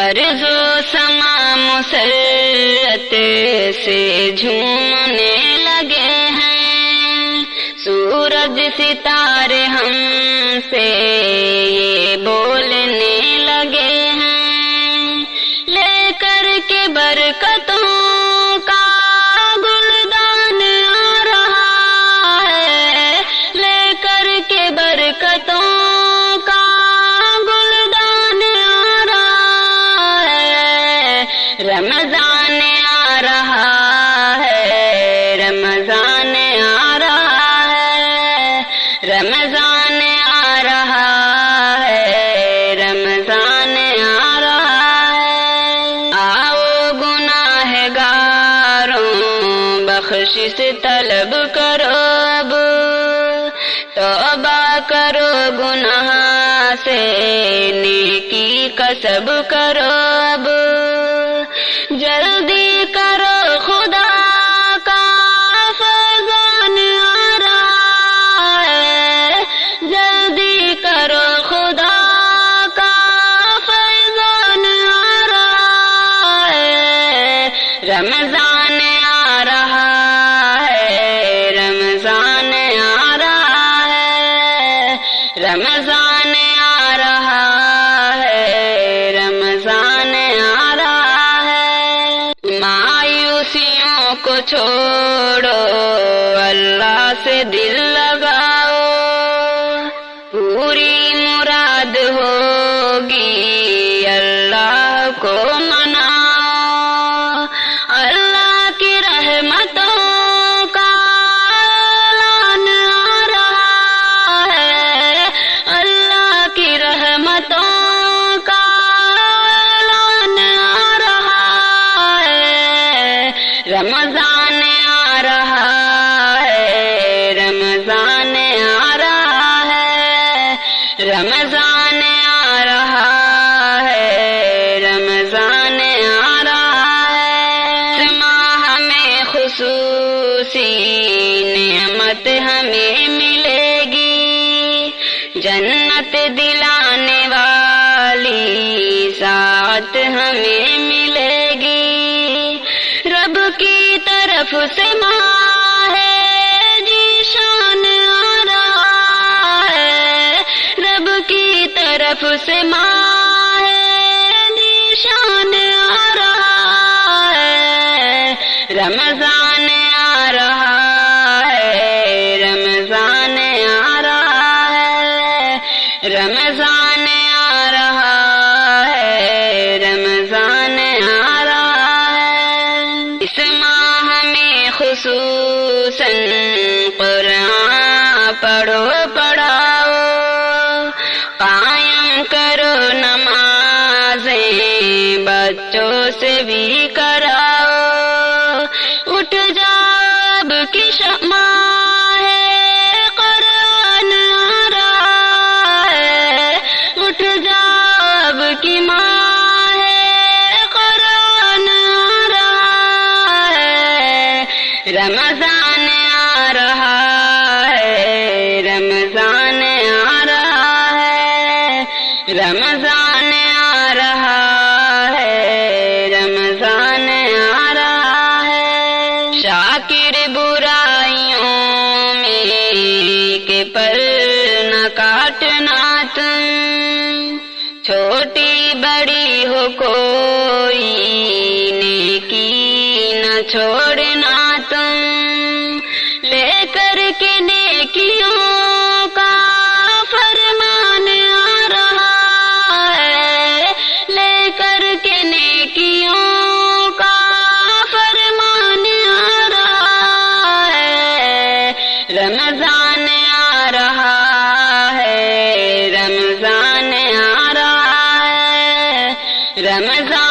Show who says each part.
Speaker 1: ارض و سما مسرت سے جھومنے لگے ہیں، سورج ستارے ہم سے یہ بولنے لگے ہیں، لے کر کے برکتوں کا گلدان آ رہا ہے، لے کر کے برکتوں کا گلدان آ رہا ہے، رمضان آ رہا ہے، رمضان آ رہا ہے، رمضان آ رہا ہے، رمضان آ رہا ہے۔ آؤ گناہگاروں بخشش طلب کرو، اب توبہ کرو گناہ سے، نیکی کسب کرو، اب جلدی کرو خدا کا فیضان آ رہا ہے، جلدی کرو خدا کا فیضان آ رہا ہے، رمضان آ رہا ہے، رمضان آ رہا ہے، رمضان آ رہا ہے، رمضان آ رہا ہے۔ مایوسیوں کو چھوڑو، اللہ سے دل لگاؤ، پوری مراد ہوگی اللہ کو مناؤ، اللہ کی رحمتوں کا اعلان آ رہا ہے، اللہ کی رحمتوں کا اعلان آ رہا ہے، رمضان آ رہا ہے، رمضان آ رہا ہے، رمضان آ رہا ہے، رمضان آ رہا ہے۔ اس ماہ میں خصوصی نعمت ہمیں ملے گی، جنت دلانے والی ساعت ہمیں ملے گی، رب کی طرف سے ماہ ذیشان آ رہا ہے، رب کی طرف سے ماہ ذیشان آ رہا ہے، رمضان آ رہا ہے، رمضان آ رہا ہے، رمضان آ رہا ہے، رمضان آ رہا ہے۔ اس ماہ میں خصوصاً قرآن پڑھو پڑھاؤ، قائم کرو نمازیں، بچوں سے بھی کراؤ، اٹھ جاؤ اب کی شمع ہے، قرآن آ رہا ہے، اٹھ جاؤ اب کی ماں ہے، قرآن آ رہا ہے، رمضان آ رہا ہے، رمضان آ رہا ہے، رمضان آ رہا ہے، رمضان آ رہا ہے۔ شاکر برائیوں میں کہ پر نہ کاٹنا تم، چھوٹی بڑی ہو کوئی نیکی نہ چھوڑنا تم، لے کر کے نیکیوں کا فرمان آ رہا ہے، لے کر کے نیکیوں کا فرمان آ رہا ہے، رمضان آ رہا ہے، رمضان آ رہا ہے، رمضان